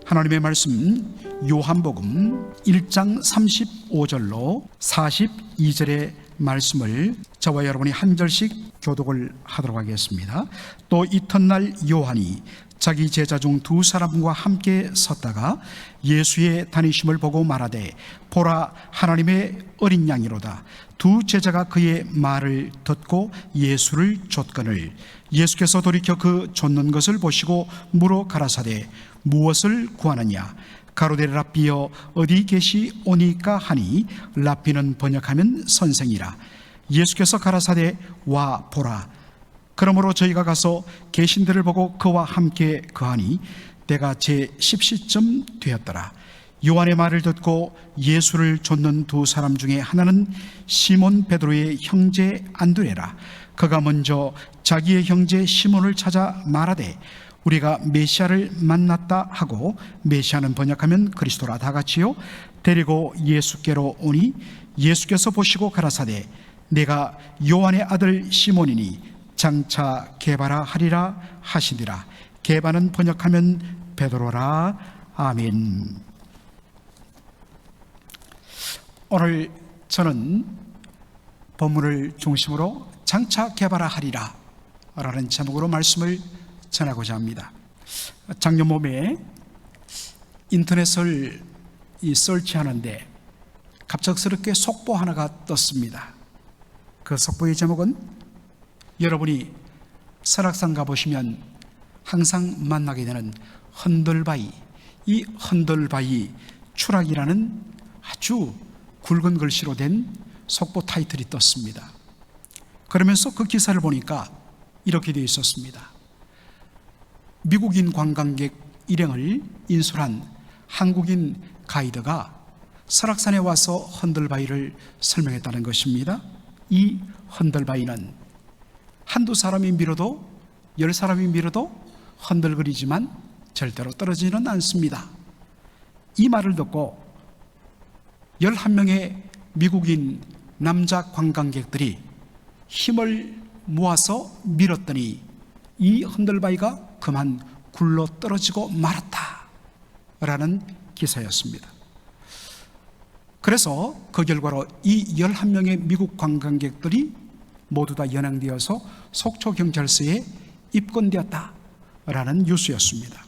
하나님의 말씀 요한복음 1장 35절로 42절의 말씀을 저와 여러분이 한 절씩 교독을 하도록 하겠습니다. 또 이튿날 요한이 자기 제자 중 두 사람과 함께 섰다가 예수의 다니심을 보고 말하되 보라 하나님의 어린 양이로다. 두 제자가 그의 말을 듣고 예수를 좇거늘 예수께서 돌이켜 그 좇는 것을 보시고 물어 가라사대 무엇을 구하느냐. 가로되 랍비여 어디 계시오니까 하니 랍비는 번역하면 선생이라. 예수께서 가라사대 와 보라. 그러므로 저희가 가서 계신들을 보고 그와 함께 거하니 때가 제 10시쯤 되었더라. 요한의 말을 듣고 예수를 좇는 두 사람 중에 하나는 시몬 베드로의 형제 안드레라. 그가 먼저 자기의 형제 시몬을 찾아 말하되 우리가 메시아를 만났다 하고, 메시아는 번역하면 그리스도라 다같이요, 데리고 예수께로 오니 예수께서 보시고 가라사대 내가 요한의 아들 시몬이니 장차 게바라 하리라 하시니라. 게바는 번역하면 베드로라. 아멘. 오늘 저는 본문을 중심으로 장차 게바라 하리라 라는 제목으로 말씀을 전하고자 합니다. 작년 봄에 인터넷을 설치하는데 갑작스럽게 속보 하나가 떴습니다. 그 속보의 제목은 여러분이 설악산 가보시면 항상 만나게 되는 헌들바위, 이 헌들바위 추락이라는 아주 굵은 글씨로 된 속보 타이틀이 떴습니다. 그러면서 그 기사를 보니까 이렇게 되어 있었습니다. 미국인 관광객 일행을 인솔한 한국인 가이드가 설악산에 와서 헌들바위를 설명했다는 것입니다. 이 헌들바위는 한두 사람이 밀어도 10사람이 밀어도 흔들거리지만 절대로 떨어지는 않습니다. 이 말을 듣고 11명의 미국인 남자 관광객들이 힘을 모아서 밀었더니 이 헌들바위가 그만 굴러 떨어지고 말았다 라는 기사였습니다. 그래서 그 결과로 이 11명의 미국 관광객들이 모두 다 연행되어서 속초경찰서에 입건되었다 라는 뉴스였습니다.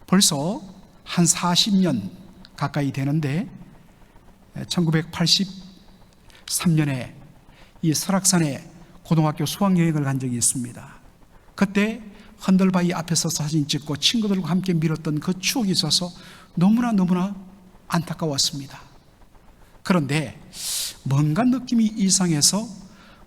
벌써 한 40년 가까이 되는데 1983년에 이 설악산에 고등학교 수학여행을 간 적이 있습니다. 그때 헌들바위 앞에서 사진 찍고 친구들과 함께 밀었던 그 추억이 있어서 너무나 안타까웠습니다. 그런데 뭔가 느낌이 이상해서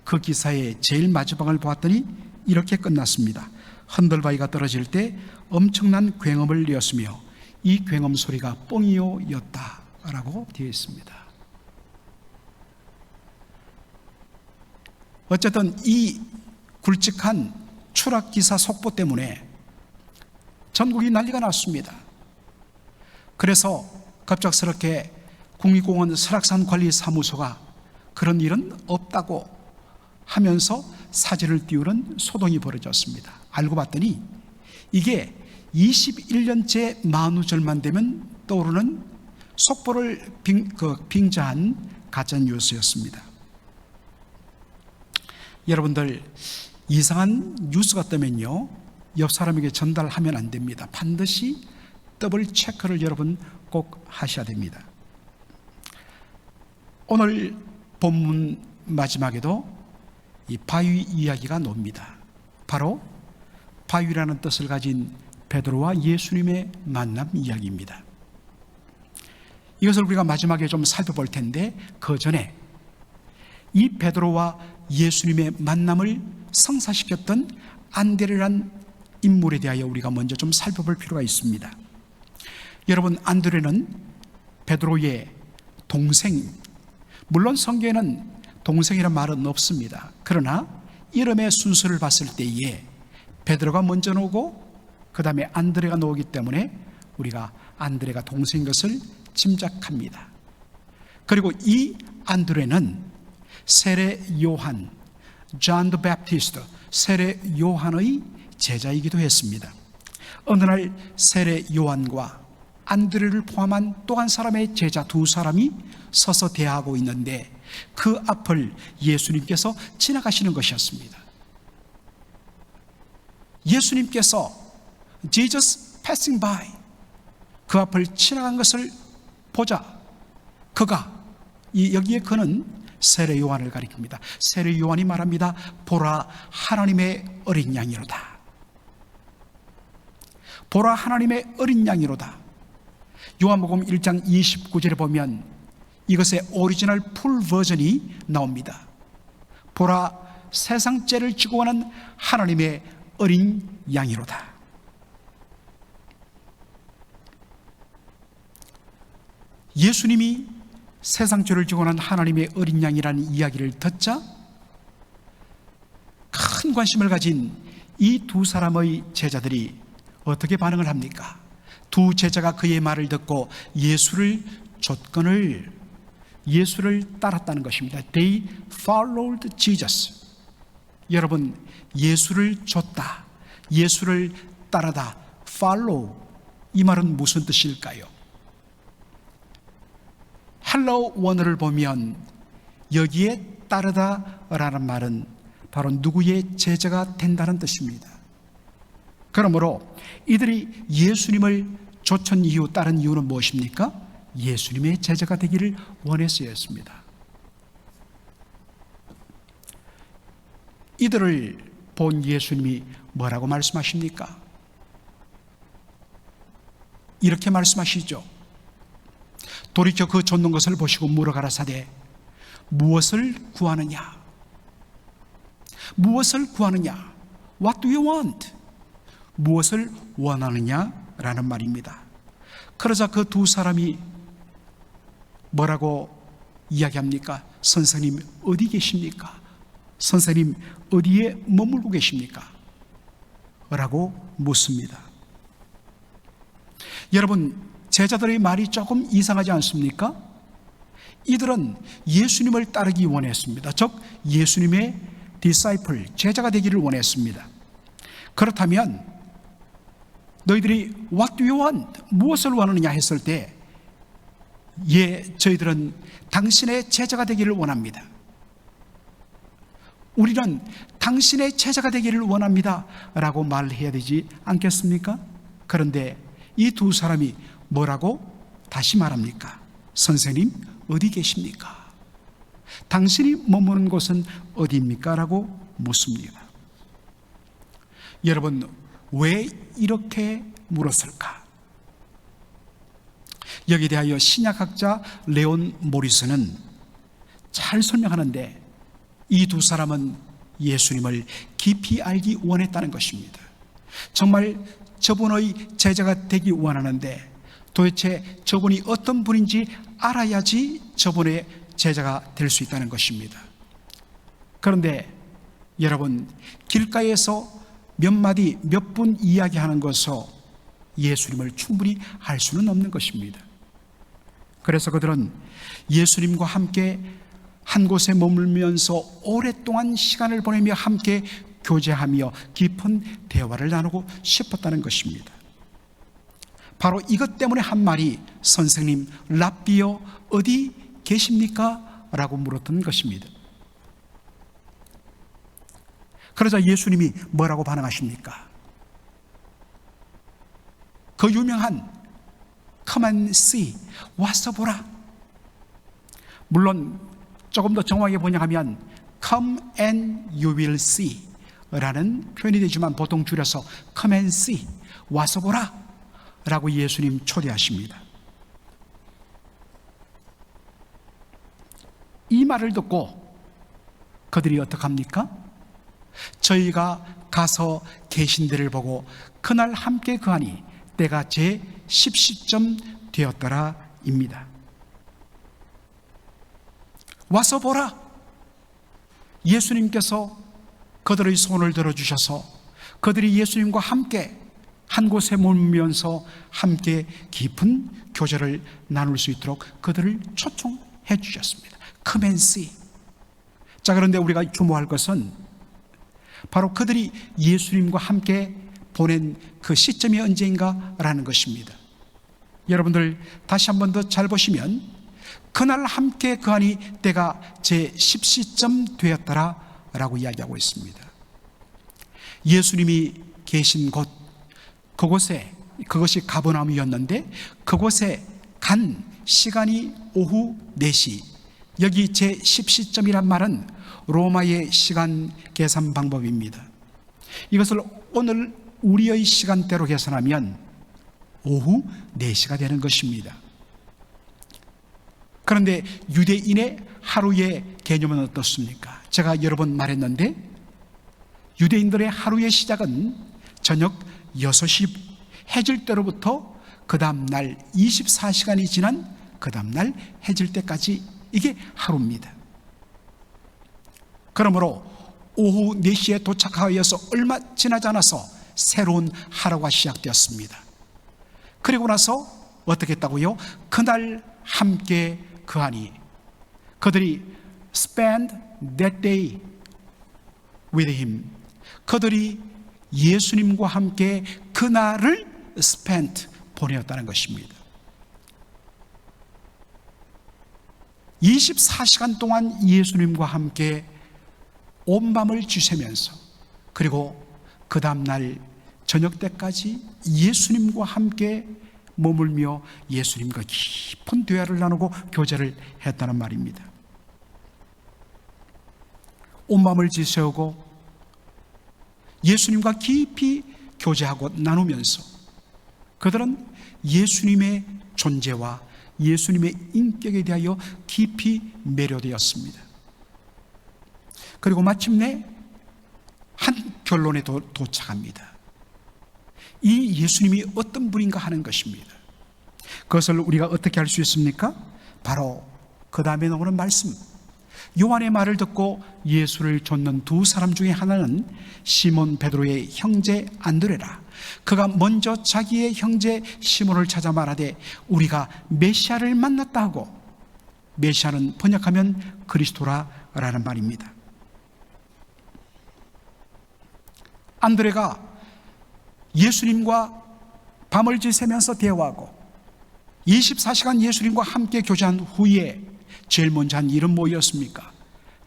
그 기사의 제일 마지막을 보았더니 이렇게 끝났습니다. 헌들바위가 떨어질 때 엄청난 굉음을 내었으며 이 굉음 소리가 뻥이요였다 라고 되어 있습니다. 어쨌든 이 굵직한 추락기사 속보 때문에 전국이 난리가 났습니다. 그래서 갑작스럽게 국립공원 설악산관리사무소가 그런 일은 없다고 하면서 사지를 띄우는 소동이 벌어졌습니다. 알고 봤더니 이게 21년째 만우절만 되면 떠오르는 속보를 빙자한 가짜뉴스였습니다. 여러분들 이상한 뉴스가 뜨면요 옆 사람에게 전달하면 안 됩니다. 반드시 더블 체크를 여러분 꼭 하셔야 됩니다. 오늘 본문 마지막에도 이 바위 이야기가 나옵니다. 바로 바위라는 뜻을 가진 베드로와 예수님의 만남 이야기입니다. 이것을 우리가 마지막에 좀 살펴볼 텐데 그 전에 이 베드로와 예수님의 만남을 성사시켰던 안드레라는 인물에 대하여 우리가 먼저 좀 살펴볼 필요가 있습니다. 여러분, 안드레는 베드로의 동생, 물론 성경에는 동생이란 말은 없습니다. 그러나 이름의 순서를 봤을 때에 베드로가 먼저 나오고 그 다음에 안드레가 나오기 때문에 우리가 안드레가 동생인 것을 짐작합니다. 그리고 이 안드레는 세례 요한, John the Baptist, 세례 요한의 제자이기도 했습니다. 어느 날 세례 요한과 안드레를 포함한 또 한 사람의 제자 두 사람이 서서 대화하고 있는데 그 앞을 예수님께서 지나가시는 것이었습니다. 예수님께서 Jesus passing by, 그 앞을 지나간 것을 보자 그가, 여기에 그는 세례 요한을 가리킵니다. 세례 요한이 말합니다. 보라, 하나님의 어린 양이로다. 보라, 하나님의 어린 양이로다. 요한복음 1장 29절에 보면 이것의 오리지널 풀 버전이 나옵니다. 보라, 세상 죄를 지고 가는 하나님의 어린 양이로다. 예수님이 세상 죄를 지고 가는 하나님의 어린 양이라는 이야기를 듣자 큰 관심을 가진 이 두 사람의 제자들이 어떻게 반응을 합니까? 두 제자가 그의 말을 듣고 예수를 따랐다는 것입니다. They followed Jesus. 여러분, 예수를 줬다, 예수를 따르다, follow, 이 말은 무슨 뜻일까요? 헬러 원어를 보면 여기에 따르다라는 말은 바로 누구의 제자가 된다는 뜻입니다. 그러므로 이들이 예수님을 좇은 이유, 따른 이유는 무엇입니까? 예수님의 제자가 되기를 원해서였습니다. 이들을 본 예수님이 뭐라고 말씀하십니까? 이렇게 말씀하시죠. 돌이켜 그 좇는 것을 보시고 물어 가라사대 무엇을 구하느냐? 무엇을 구하느냐? What do you want? 무엇을 원하느냐? 라는 말입니다. 그러자 그 두 사람이 뭐라고 이야기합니까? 선생님 어디 계십니까? 선생님 어디에 머물고 계십니까? 라고 묻습니다. 여러분, 제자들의 말이 조금 이상하지 않습니까? 이들은 예수님을 따르기 원했습니다. 즉 예수님의 디사이플, 제자가 되기를 원했습니다. 그렇다면 너희들이 What do you want? 무엇을 원하느냐 했을 때 저희들은 당신의 제자가 되기를 원합니다. 우리는 당신의 제자가 되기를 원합니다 라고 말을 해야 되지 않겠습니까? 그런데 이 두 사람이 뭐라고 다시 말합니까? 선생님 어디 계십니까? 당신이 머무는 곳은 어디입니까? 라고 묻습니다. 여러분, 왜 이렇게 물었을까? 여기에 대하여 신약학자 레온 모리스는 잘 설명하는데 이 두 사람은 예수님을 깊이 알기 원했다는 것입니다. 정말 저분의 제자가 되기 원하는데 도대체 저분이 어떤 분인지 알아야지 저분의 제자가 될 수 있다는 것입니다. 그런데 여러분, 길가에서 몇 마디 몇 분 이야기하는 것으로 예수님을 충분히 알 수는 없는 것입니다. 그래서 그들은 예수님과 함께 한 곳에 머물면서 오랫동안 시간을 보내며 함께 교제하며 깊은 대화를 나누고 싶었다는 것입니다. 바로 이것 때문에 한 말이 선생님 랍비여 어디 계십니까? 라고 물었던 것입니다. 그러자 예수님이 뭐라고 반응하십니까? 그 유명한 Come and see, 와서 보라. 물론 조금 더 정확하게 번역하면 Come and you will see 라는 표현이 되지만 보통 줄여서 Come and see, 와서 보라 라고 예수님 초대하십니다. 이 말을 듣고 그들이 어떡합니까? 저희가 가서 계신 데를 보고 그날 함께 거하니 때가 제 10시쯤 되었더라 입니다. 와서 보라. 예수님께서 그들의 손을 들어주셔서 그들이 예수님과 함께 한 곳에 머물면서 함께 깊은 교제를 나눌 수 있도록 그들을 초청해 주셨습니다. Come and see. 자, 그런데 우리가 주목할 것은 바로 그들이 예수님과 함께 보낸 그 시점이 언제인가라는 것입니다. 여러분들 다시 한 번 더 잘 보시면 그날 함께 거하니 때가 제 10시쯤 되었더라 라고 이야기하고 있습니다. 예수님이 계신 곳, 그것이 가버나움이었는데 그곳에 간 시간이 오후 4시, 여기 제 10시점이란 말은 로마의 시간 계산 방법입니다. 이것을 오늘 우리의 시간대로 계산하면 오후 4시가 되는 것입니다. 그런데 유대인의 하루의 개념은 어떻습니까? 제가 여러 번 말했는데 유대인들의 하루의 시작은 저녁 6시 해질 때로부터 그 다음날 24시간이 지난 그 다음날 해질 때까지, 이게 하루입니다. 그러므로 오후 4시에 도착하여서 얼마 지나지 않아서 새로운 하루가 시작되었습니다. 그리고 나서 어떻게 했다고요? 그날 함께 거하니, 그들이 spend that day with him, 그들이 예수님과 함께 그날을 spent, 보내었다는 것입니다. 24시간 동안 예수님과 함께 온 밤을 지새면서, 그리고 그 다음날 저녁 때까지 예수님과 함께 머물며 예수님과 깊은 대화를 나누고 교제를 했다는 말입니다. 온 밤을 지새우고 예수님과 깊이 교제하고 나누면서 그들은 예수님의 존재와 예수님의 인격에 대하여 깊이 매료되었습니다. 그리고 마침내 한 결론에 도착합니다. 이 예수님이 어떤 분인가 하는 것입니다. 그것을 우리가 어떻게 알 수 있습니까? 바로 그 다음에 나오는 말씀, 요한의 말을 듣고 예수를 좇는 두 사람 중에 하나는 시몬 베드로의 형제 안드레라. 그가 먼저 자기의 형제 시몬을 찾아 말하되 우리가 메시아를 만났다 하고, 메시아는 번역하면 그리스도라라는 말입니다. 안드레가 예수님과 밤을 지새면서 대화하고 24시간 예수님과 함께 교제한 후에 제일 먼저 한 일은 뭐였습니까?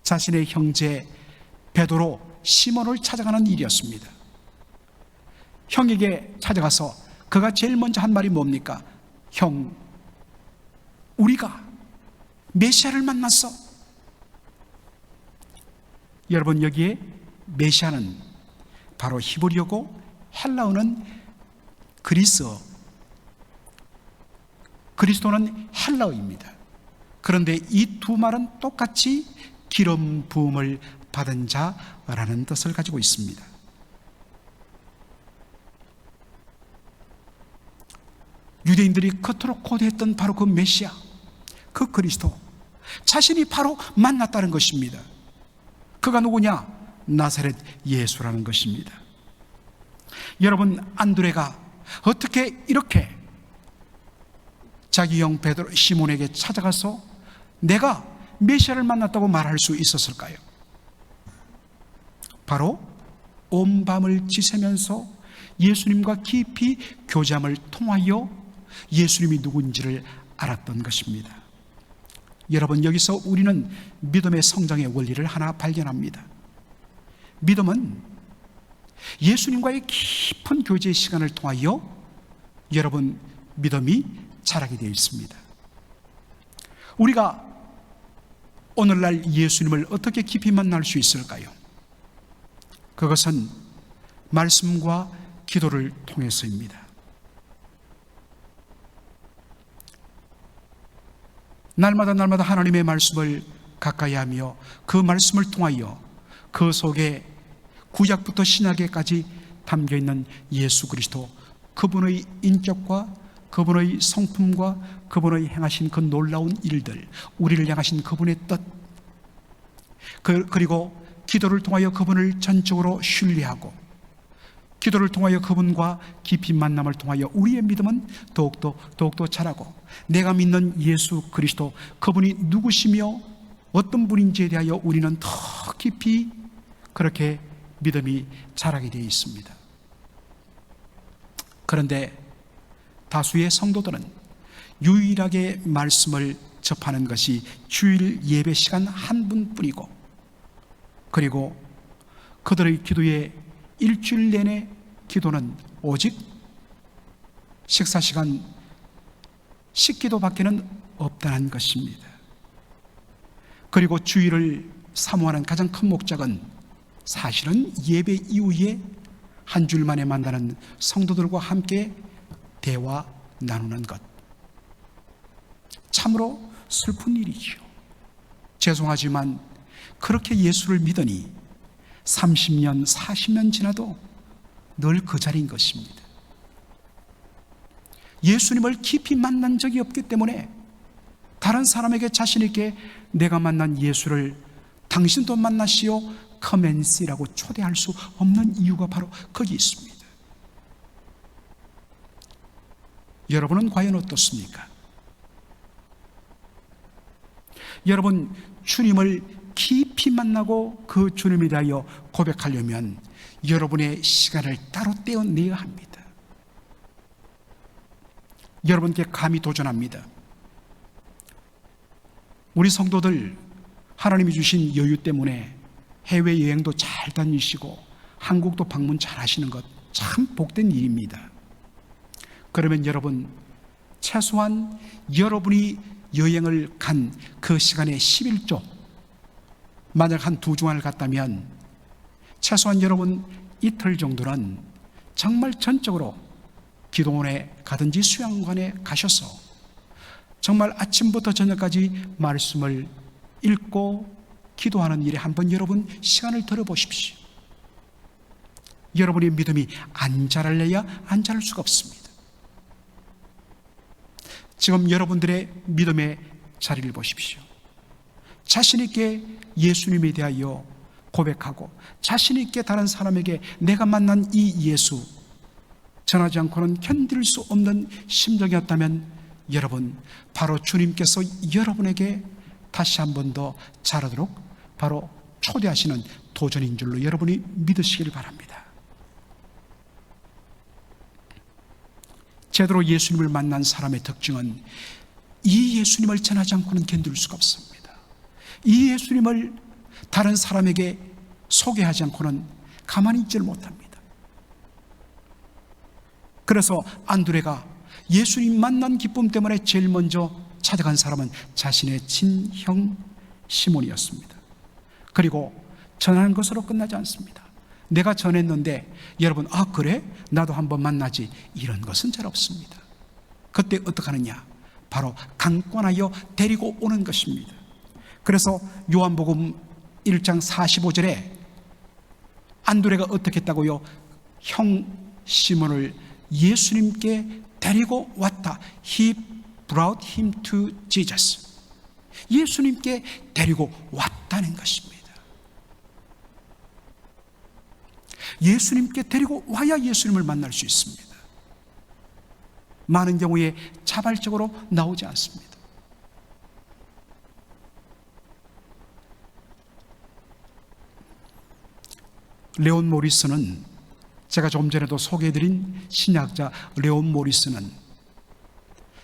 자신의 형제 베드로 시몬을 찾아가는 일이었습니다. 형에게 찾아가서 그가 제일 먼저 한 말이 뭡니까? 형, 우리가 메시아를 만났어. 여러분, 여기에 메시아는 바로 히브리어고 헬라어는 그리스어, 그리스도는 헬라어입니다. 그런데 이 두 말은 똑같이 기름 부음을 받은 자라는 뜻을 가지고 있습니다. 유대인들이 겉으로 고대했던 바로 그 메시아, 그 그리스도 자신이 바로 만났다는 것입니다. 그가 누구냐? 나사렛 예수라는 것입니다. 여러분, 안드레가 어떻게 이렇게 자기 형 베드로 시몬에게 찾아가서 내가 메시아를 만났다고 말할 수 있었을까요? 바로 온 밤을 지새면서 예수님과 깊이 교제함을 통하여 예수님이 누군지를 알았던 것입니다. 여러분, 여기서 우리는 믿음의 성장의 원리를 하나 발견합니다. 믿음은 예수님과의 깊은 교제의 시간을 통하여 여러분 믿음이 자라게 되어 있습니다. 우리가 오늘날 예수님을 어떻게 깊이 만날 수 있을까요? 그것은 말씀과 기도를 통해서입니다. 날마다 하나님의 말씀을 가까이 하며 그 말씀을 통하여 그 속에 구약부터 신약에까지 담겨있는 예수 그리스도, 그분의 인격과 그분의 성품과 그분의 행하신 그 놀라운 일들, 우리를 향하신 그분의 뜻, 그리고 기도를 통하여 그분을 전적으로 신뢰하고 기도를 통하여 그분과 깊이 만남을 통하여 우리의 믿음은 더욱더 자라고, 내가 믿는 예수 그리스도, 그분이 누구시며 어떤 분인지에 대하여 우리는 더 깊이 그렇게 믿음이 자라게 되어 있습니다. 그런데 다수의 성도들은 유일하게 말씀을 접하는 것이 주일 예배 시간 한 분뿐이고, 그리고 그들의 기도의 일주일 내내 기도는 오직 식사 시간 식기도밖에는 없다는 것입니다. 그리고 주일을 사모하는 가장 큰 목적은 사실은 예배 이후에 한 주일 만에 만나는 성도들과 함께 대화 나누는 것. 참으로 슬픈 일이지요. 죄송하지만 그렇게 예수를 믿으니 30년, 40년 지나도 늘 그 자리인 것입니다. 예수님을 깊이 만난 적이 없기 때문에 다른 사람에게 자신 있게 내가 만난 예수를 당신도 만나시오, come and see라고 초대할 수 없는 이유가 바로 거기 있습니다. 여러분은 과연 어떻습니까? 여러분, 주님을 깊이 만나고 그 주님에 대하여 고백하려면 여러분의 시간을 따로 떼어내야 합니다. 여러분께 감히 도전합니다. 우리 성도들, 하나님이 주신 여유 때문에 해외여행도 잘 다니시고 한국도 방문 잘 하시는 것 참 복된 일입니다. 그러면 여러분, 최소한 여러분이 여행을 간 그 시간에 11조, 만약 한 2주간을 갔다면 최소한 여러분 이틀 정도는 정말 전적으로 기도원에 가든지 수양관에 가셔서 정말 아침부터 저녁까지 말씀을 읽고 기도하는 일에 한번 여러분 시간을 들어보십시오. 여러분의 믿음이 안 자랄래야 안 자랄 수가 없습니다. 지금 여러분들의 믿음의 자리를 보십시오. 자신 있게 예수님에 대하여 고백하고 자신 있게 다른 사람에게 내가 만난 이 예수 전하지 않고는 견딜 수 없는 심정이었다면 여러분, 바로 주님께서 여러분에게 다시 한 번 더 자라도록 바로 초대하시는 도전인 줄로 여러분이 믿으시길 바랍니다. 제대로 예수님을 만난 사람의 특징은 이 예수님을 전하지 않고는 견딜 수가 없습니다. 이 예수님을 다른 사람에게 소개하지 않고는 가만히 있지를 못합니다. 그래서 안드레가 예수님 만난 기쁨 때문에 제일 먼저 찾아간 사람은 자신의 친형 시몬이었습니다. 그리고 전하는 것으로 끝나지 않습니다. 내가 전했는데 여러분, 아 그래? 나도 한번 만나지, 이런 것은 잘 없습니다. 그때 어떻게 하느냐? 바로 강권하여 데리고 오는 것입니다. 그래서 요한복음 1장 45절에 안드레가 어떻게 했다고요? 형 시몬을 예수님께 데리고 왔다. He brought him to Jesus. 예수님께 데리고 왔다는 것입니다. 예수님께 데리고 와야 예수님을 만날 수 있습니다. 많은 경우에 자발적으로 나오지 않습니다. 레온 모리스는, 제가 조금 전에도 소개해드린 신약자 레온 모리스는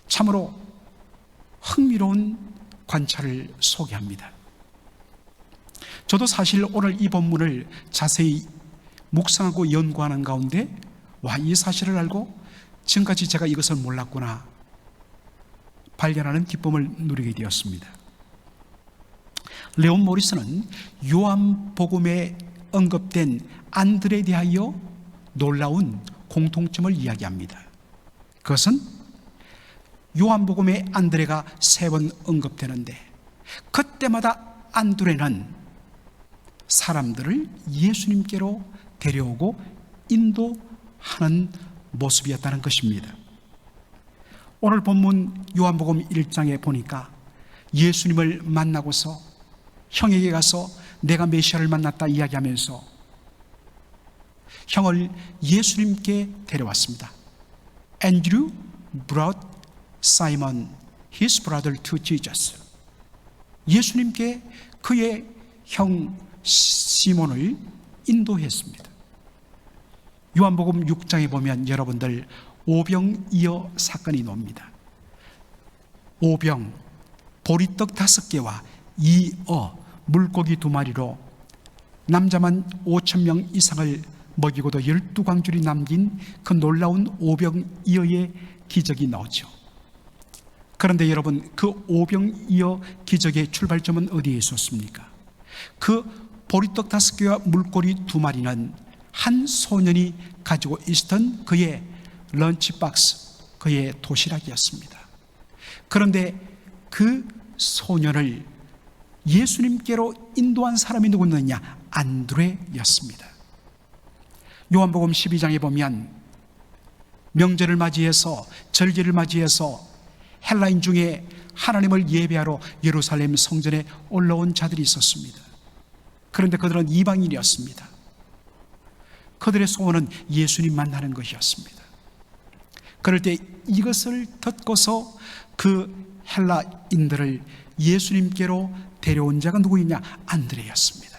참으로 흥미로운 관찰을 소개합니다. 저도 사실 오늘 이 본문을 자세히 묵상하고 연구하는 가운데 이 사실을 알고 지금까지 제가 이것을 몰랐구나 발견하는 기쁨을 누리게 되었습니다. 레온 모리스는 요한복음에 언급된 안드레에 대하여 놀라운 공통점을 이야기합니다. 그것은 요한복음에 안드레가 3번 언급되는데 그때마다 안드레는 사람들을 예수님께로 데려오고 인도하는 모습이었다는 것입니다. 오늘 본문 요한복음 1장에 보니까 예수님을 만나고서 형에게 가서 내가 메시아를 만났다 이야기하면서 형을 예수님께 데려왔습니다. Andrew brought Simon, his brother, to Jesus. 예수님께 그의 형 시몬을 인도했습니다. 요한복음 6장에 보면 여러분들 오병이어 사건이 나옵니다. 오병, 보리떡 5개와 이어, 물고기 2마리로 남자만 5,000명 이상을 먹이고도 12광줄이 남긴 그 놀라운 오병이어의 기적이 나오죠. 그런데 여러분, 그 오병이어 기적의 출발점은 어디에 있었습니까? 그 보리떡 5개와 물고기 2마리는 한 소년이 가지고 있었던 그의 런치박스, 그의 도시락이었습니다. 그런데 그 소년을 예수님께로 인도한 사람이 누구였느냐? 안드레였습니다. 요한복음 12장에 보면 명절을 맞이해서, 절기를 맞이해서 헬라인 중에 하나님을 예배하러 예루살렘 성전에 올라온 자들이 있었습니다. 그런데 그들은 이방인이었습니다. 그들의 소원은 예수님 만나는 것이었습니다. 그럴 때 이것을 듣고서 그 헬라인들을 예수님께로 데려온 자가 누구이냐? 안드레였습니다.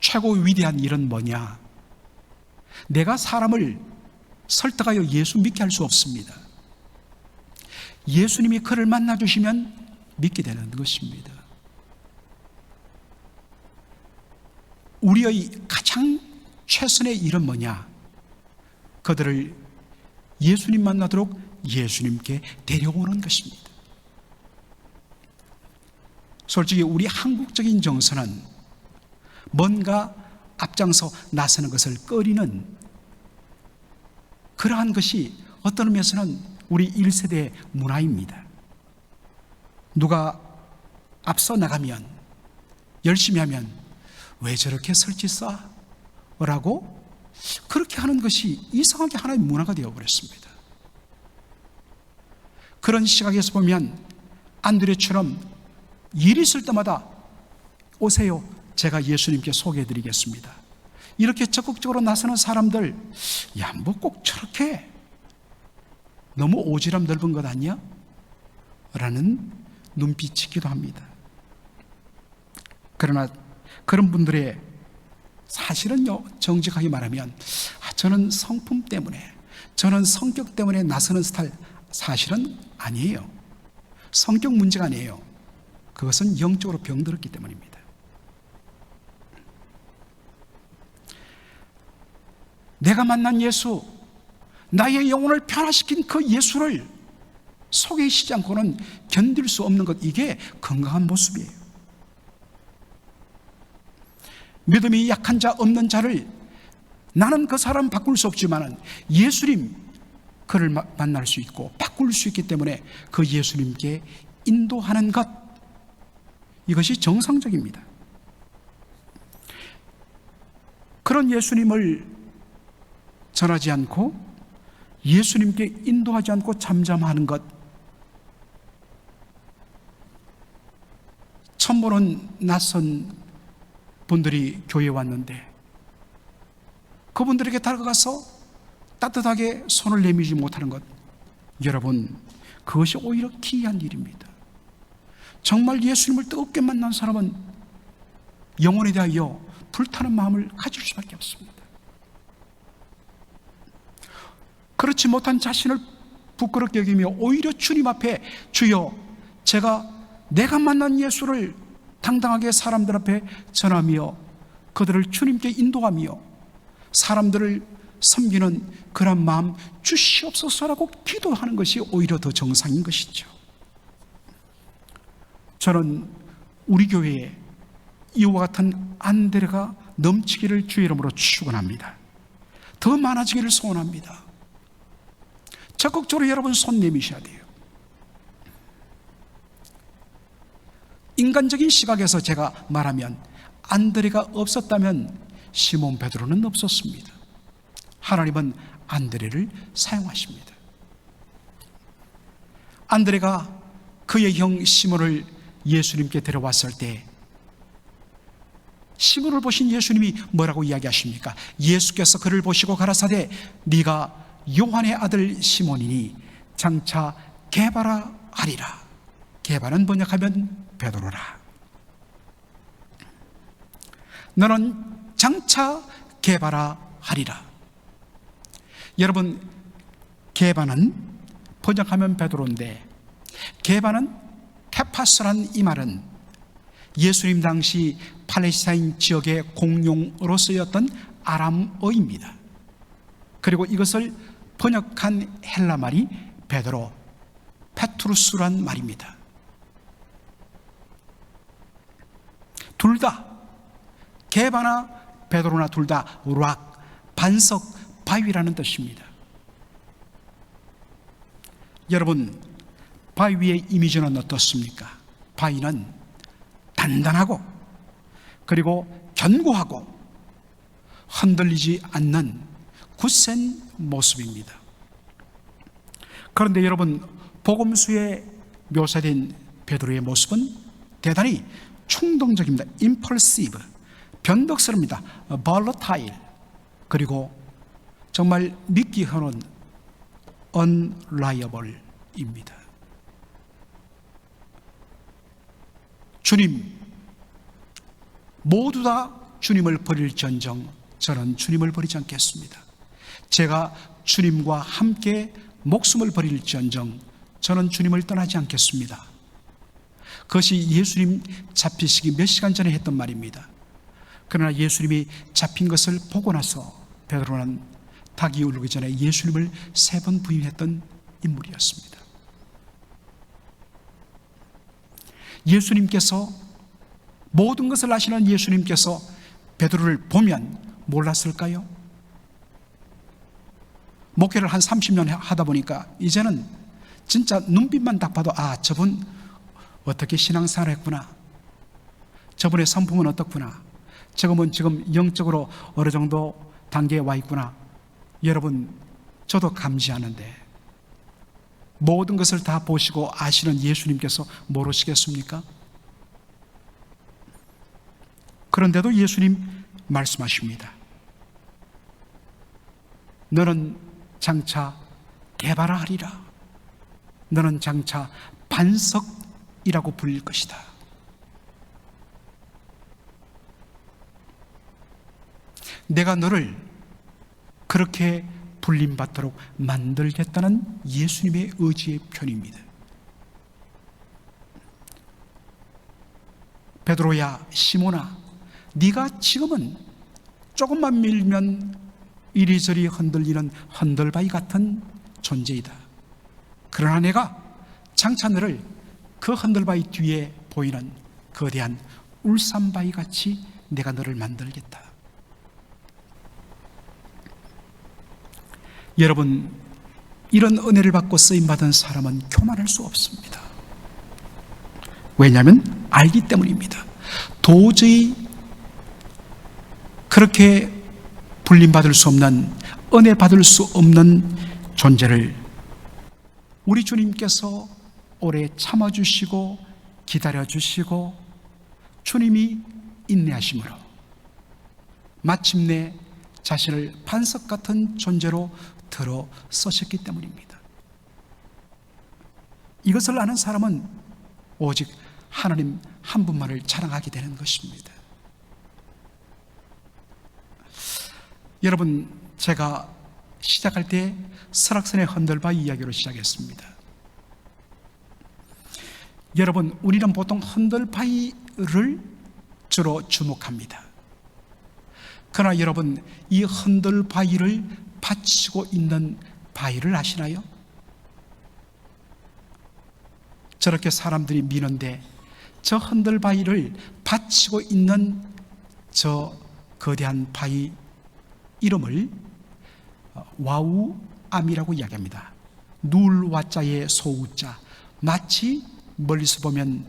최고 위대한 일은 뭐냐? 내가 사람을 설득하여 예수 믿게 할 수 없습니다. 예수님이 그를 만나주시면 믿게 되는 것입니다. 우리의 가장 최선의 일은 뭐냐? 그들을 예수님 만나도록 예수님께 데려오는 것입니다. 솔직히 우리 한국적인 정서는 뭔가 앞장서 나서는 것을 꺼리는 그러한 것이 어떤 의미에서는 우리 1세대의 문화입니다. 누가 앞서 나가면, 열심히 하면 왜 저렇게 설치싸? 라고 그렇게 하는 것이 이상하게 하나의 문화가 되어버렸습니다. 그런 시각에서 보면 안드레처럼 일이 있을 때마다 오세요, 제가 예수님께 소개해드리겠습니다, 이렇게 적극적으로 나서는 사람들, 야, 뭐 꼭 저렇게 너무 오지랖 넓은 것 아니야? 라는 눈빛이기도 합니다. 그러나 그런 분들의 사실은요, 정직하게 말하면 저는 성품 때문에, 저는 성격 때문에 나서는 스타일, 사실은 아니에요. 성격 문제가 아니에요. 그것은 영적으로 병들었기 때문입니다. 내가 만난 예수, 나의 영혼을 변화시킨 그 예수를 소개시키지 않고는 견딜 수 없는 것, 이게 건강한 모습이에요. 믿음이 약한 자, 없는 자를 나는 그 사람 바꿀 수 없지만 예수님, 그를 만날 수 있고 바꿀 수 있기 때문에 그 예수님께 인도하는 것, 이것이 정상적입니다. 그런 예수님을 전하지 않고 예수님께 인도하지 않고 잠잠하는 것, 처음 보는 낯선 분들이 교회에 왔는데 그분들에게 다가가서 따뜻하게 손을 내밀지 못하는 것, 여러분, 그것이 오히려 기이한 일입니다. 정말 예수님을 뜨겁게 만난 사람은 영혼에 대하여 불타는 마음을 가질 수밖에 없습니다. 그렇지 못한 자신을 부끄럽게 여기며 오히려 주님 앞에, 주여, 내가 만난 예수를 당당하게 사람들 앞에 전하며 그들을 주님께 인도하며 사람들을 섬기는 그런 마음 주시옵소서라고 기도하는 것이 오히려 더 정상인 것이죠. 저는 우리 교회에 이와 같은 안드레가 넘치기를 주의 이름으로 축원합니다. 더 많아지기를 소원합니다. 적극적으로 여러분 손 내미셔야 돼요. 인간적인 시각에서 제가 말하면 안드레가 없었다면 시몬 베드로는 없었습니다. 하나님은 안드레를 사용하십니다. 안드레가 그의 형 시몬을 예수님께 데려왔을 때 시몬을 보신 예수님이 뭐라고 이야기하십니까? 예수께서 그를 보시고 가라사대 네가 요한의 아들 시몬이니 장차 게바라 하리라. 게바는 번역하면 베드로라. 너는 장차 게바라 하리라. 여러분, 게바는 번역하면 베드로인데, 게바는 케파스란 이 말은 예수님 당시 팔레스타인 지역의 공용어로 쓰였던 아람어입니다. 그리고 이것을 번역한 헬라 말이 베드로, 페트루스란 말입니다. 둘 다, 게바나 베드로나 둘 다 락, 반석, 바위라는 뜻입니다. 여러분, 바위의 이미지는 어떻습니까? 바위는 단단하고 그리고 견고하고 흔들리지 않는 굳센 모습입니다. 그런데 여러분, 복음서에 묘사된 베드로의 모습은 대단히 충동적입니다. impulsive, 변덕스럽습니다. volatile, 그리고 정말 믿기 어려운 unreliable입니다. 주님, 모두 다 주님을 버릴지언정 저는 주님을 버리지 않겠습니다. 제가 주님과 함께 목숨을 버릴지언정 저는 주님을 떠나지 않겠습니다. 그것이 예수님 잡히시기 몇 시간 전에 했던 말입니다. 그러나 예수님이 잡힌 것을 보고 나서 베드로는 닭이 울기 전에 예수님을 3번 부인했던 인물이었습니다. 예수님께서, 모든 것을 아시는 예수님께서 베드로를 보면 몰랐을까요? 목회를 한 30년 하다 보니까 이제는 진짜 눈빛만 딱 봐도 저분 어떻게 신앙생활을 했구나, 저분의 성품은 어떻구나, 저분은 지금 영적으로 어느 정도 단계에 와 있구나. 여러분, 저도 감지하는데 모든 것을 다 보시고 아시는 예수님께서 모르시겠습니까? 그런데도 예수님 말씀하십니다. 너는 장차 게바라 하리라. 너는 장차 반석이라고 불릴 것이다. 내가 너를 그렇게 불림받도록 만들겠다는 예수님의 의지의 표현입니다. 베드로야, 시몬아, 네가 지금은 조금만 밀면 이리저리 흔들리는 흔들바위 같은 존재이다. 그러나 내가 장차 너를 그 흔들바위 뒤에 보이는 거대한 울산바위 같이 내가 너를 만들겠다. 여러분, 이런 은혜를 받고 쓰임받은 사람은 교만할 수 없습니다. 왜냐하면 알기 때문입니다. 도저히 그렇게 불림받을 수 없는, 은혜 받을 수 없는 존재를 우리 주님께서 오래 참아주시고 기다려주시고 주님이 인내하심으로 마침내 자신을 반석 같은 존재로 들어 쓰셨기 때문입니다. 이것을 아는 사람은 오직 하나님 한 분만을 자랑하게 되는 것입니다. 여러분, 제가 시작할 때 설악산의 흔들바위 이야기로 시작했습니다. 여러분, 우리는 보통 흔들바위를 주로 주목합니다. 그러나 여러분, 이 흔들바위를 받치고 있는 바위를 아시나요? 저렇게 사람들이 미는데 저 흔들바위를 받치고 있는 저 거대한 바위 이름을 와우암이라고 이야기합니다. 누울와자의 소우자, 마치 멀리서 보면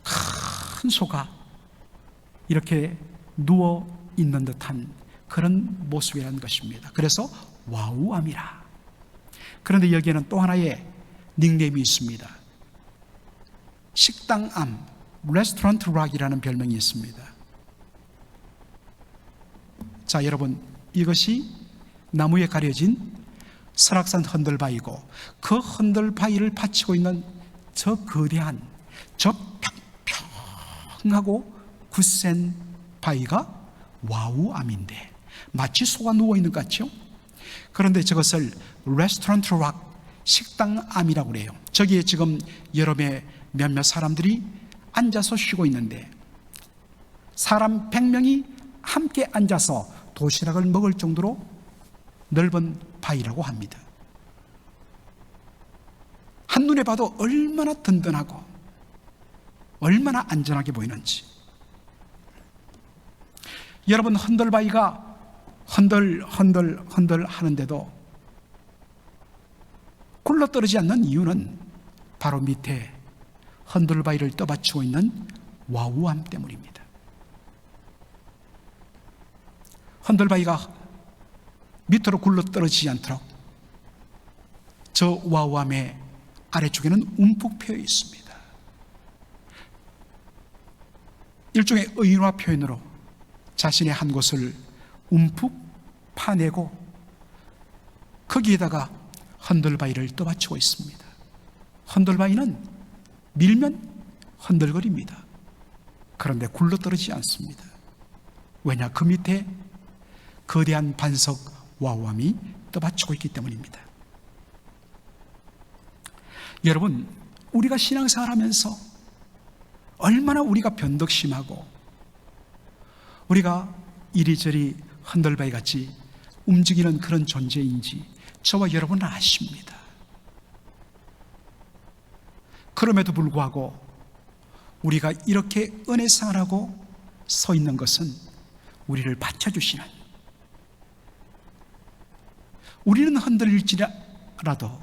큰 소가 이렇게 누워 있는 듯한 그런 모습이라는 것입니다. 그래서 와우암이라. 그런데 여기에는 또 하나의 닉네임이 있습니다. 식당암, 레스토랑트 락이라는 별명이 있습니다. 자, 여러분, 이것이 나무에 가려진 설악산 흔들바위고 그 흔들바위를 받치고 있는 저 거대한, 저 평평하고 굳센 바위가 와우암인데 마치 소가 누워있는 것 같죠? 그런데 저것을 레스토랑트 락, 식당암이라고 그래요. 저기에 지금 여름에 몇몇 사람들이 앉아서 쉬고 있는데 사람 100명이 함께 앉아서 도시락을 먹을 정도로 넓은 바위라고 합니다. 한눈에 봐도 얼마나 든든하고 얼마나 안전하게 보이는지. 여러분, 헌들바위가 헌들 하는데도 굴러떨어지지 않는 이유는 바로 밑에 헌들바위를 떠받치고 있는 와우암 때문입니다. 헌들바위가 밑으로 굴러떨어지지 않도록 저 와우암의 아래쪽에는 움푹 패여 있습니다. 일종의 의인화 표현으로 자신의 한 곳을 움푹 파내고 거기에다가 헌들바위를 떠받치고 있습니다. 헌들바위는 밀면 흔들거립니다. 그런데 굴러떨어지지 않습니다. 왜냐? 그 밑에 거대한 반석 와우암이 떠받치고 있기 때문입니다. 여러분, 우리가 신앙생활 하면서 얼마나 우리가 변덕심하고 우리가 이리저리 헌들바위 같이 움직이는 그런 존재인지 저와 여러분은 아십니다. 그럼에도 불구하고 우리가 이렇게 은혜생활하고 서 있는 것은 우리를 받쳐주시는, 우리는 흔들릴지라도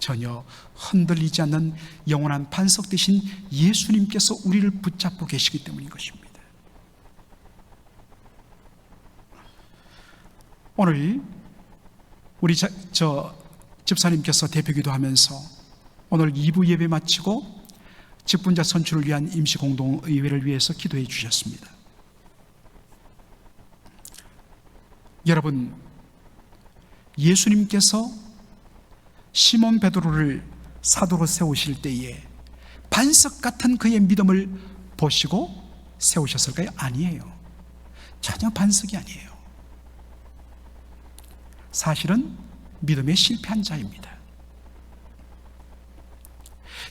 전혀 흔들리지 않는 영원한 반석 되신 예수님께서 우리를 붙잡고 계시기 때문인 것입니다. 오늘 우리 집사님께서 대표기도 하면서 오늘 2부 예배 마치고 직분자 선출을 위한 임시공동의회를 위해서 기도해 주셨습니다. 여러분, 예수님께서 시몬 베드로를 사도로 세우실 때에 반석 같은 그의 믿음을 보시고 세우셨을까요? 아니에요. 전혀 반석이 아니에요. 사실은 믿음에 실패한 자입니다.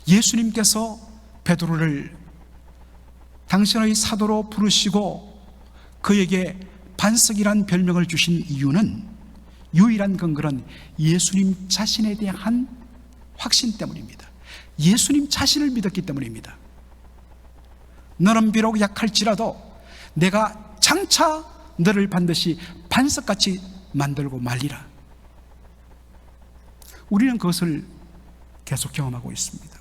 예수님께서 베드로를 당신의 사도로 부르시고 그에게 반석이란 별명을 주신 이유는 유일한 근거는 예수님 자신에 대한 확신 때문입니다. 예수님 자신을 믿었기 때문입니다. 너는 비록 약할지라도 내가 장차 너를 반드시 반석같이 만들고 말리라. 우리는 그것을 계속 경험하고 있습니다.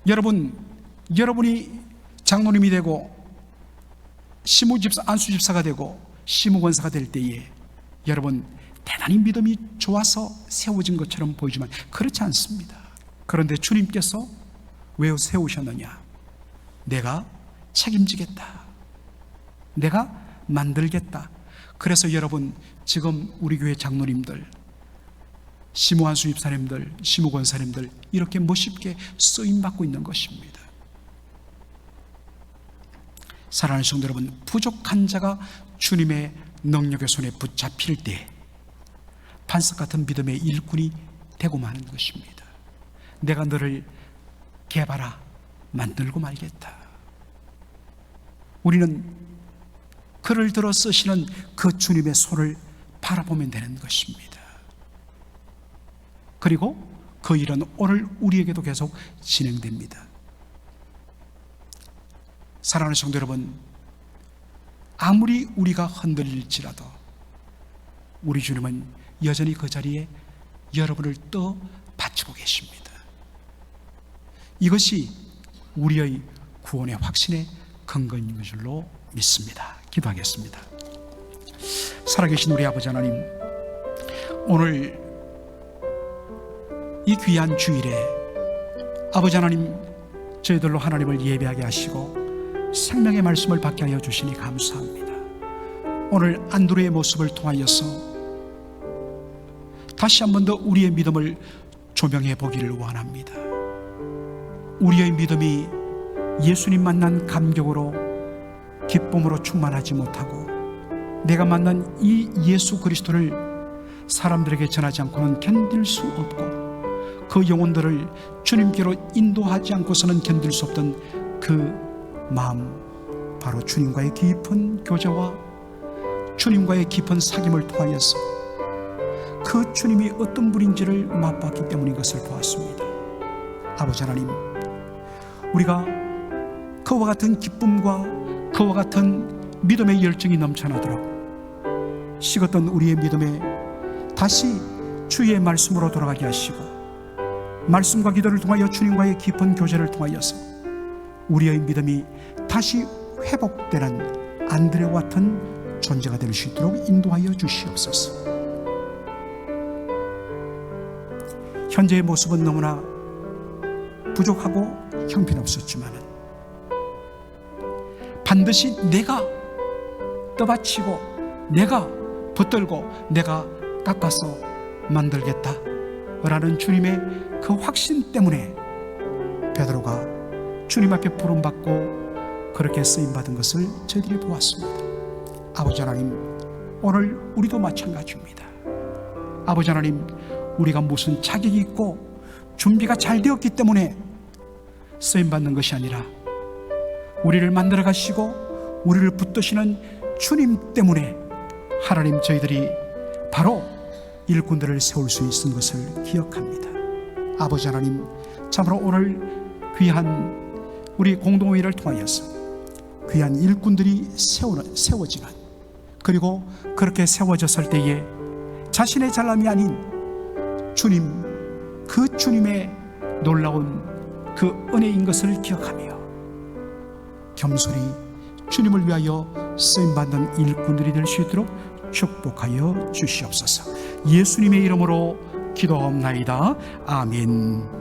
여러분이 장로님이 되고 안수집사가 되고 시무권사가 될 때에 여러분 대단히 믿음이 좋아서 세워진 것처럼 보이지만 그렇지 않습니다. 그런데 주님께서 왜 세우셨느냐? 내가 책임지겠다. 내가 만들겠다. 그래서 여러분, 지금 우리 교회 장로님들, 시무안수 집사님들, 시무권사님들 이렇게 멋있게 쓰임받고 있는 것입니다. 사랑하는 성도 여러분, 부족한 자가 주님의 능력의 손에 붙잡힐 때 반석 같은 믿음의 일꾼이 되고 마는 것입니다. 내가 너를 개발하 만들고 말겠다. 우리는 그를 들어 쓰시는 그 주님의 손을 바라보면 되는 것입니다. 그리고 그 일은 오늘 우리에게도 계속 진행됩니다. 사랑하는 성도 여러분, 아무리 우리가 흔들릴지라도 우리 주님은 여전히 그 자리에 여러분을 떠 받치고 계십니다. 이것이 우리의 구원의 확신의 근거인 것으로 믿습니다. 기도하겠습니다. 살아계신 우리 아버지 하나님, 오늘 이 귀한 주일에 아버지 하나님, 저희들로 하나님을 예배하게 하시고 생명의 말씀을 받게 하여 주시니 감사합니다. 오늘 안드로의 모습을 통하여서 다시 한 번 더 우리의 믿음을 조명해 보기를 원합니다. 우리의 믿음이 예수님 만난 감격으로 기쁨으로 충만하지 못하고 내가 만난 이 예수 그리스도를 사람들에게 전하지 않고는 견딜 수 없고, 그 영혼들을 주님께로 인도하지 않고서는 견딜 수 없던 그 마음, 바로 주님과의 깊은 교제와 주님과의 깊은 사귐을 통하여서 그 주님이 어떤 분인지를 맛봤기 때문인 것을 보았습니다. 아버지 하나님, 우리가 그와 같은 기쁨과 그와 같은 믿음의 열정이 넘쳐나도록 식었던 우리의 믿음에 다시 주의 말씀으로 돌아가게 하시고, 말씀과 기도를 통하여 주님과의 깊은 교제를 통하여서 우리의 믿음이 다시 회복되는 안드레와 같은 존재가 될 수 있도록 인도하여 주시옵소서. 현재의 모습은 너무나 부족하고 형편없었지만 반드시 내가 떠받치고 내가 붙들고 내가 깎아서 만들겠다 라는 주님의 그 확신 때문에 베드로가 주님 앞에 부름받고 그렇게 쓰임받은 것을 저희들이 보았습니다. 아버지 하나님, 오늘 우리도 마찬가지입니다. 아버지 하나님, 우리가 무슨 자격이 있고 준비가 잘 되었기 때문에 쓰임받는 것이 아니라 우리를 만들어 가시고 우리를 붙드시는 주님 때문에 하나님, 저희들이 바로 일꾼들을 세울 수 있는 것을 기억합니다. 아버지 하나님, 참으로 오늘 귀한 우리 공동회의를 통하여서 귀한 일꾼들이 세워지는, 그리고 그렇게 세워졌을 때에 자신의 잘남이 아닌 주님, 그 주님의 놀라운 그 은혜인 것을 기억하며 겸손히 주님을 위하여 쓰임받는 일꾼들이 될 수 있도록 축복하여 주시옵소서. 예수님의 이름으로 기도하옵나이다. 아멘.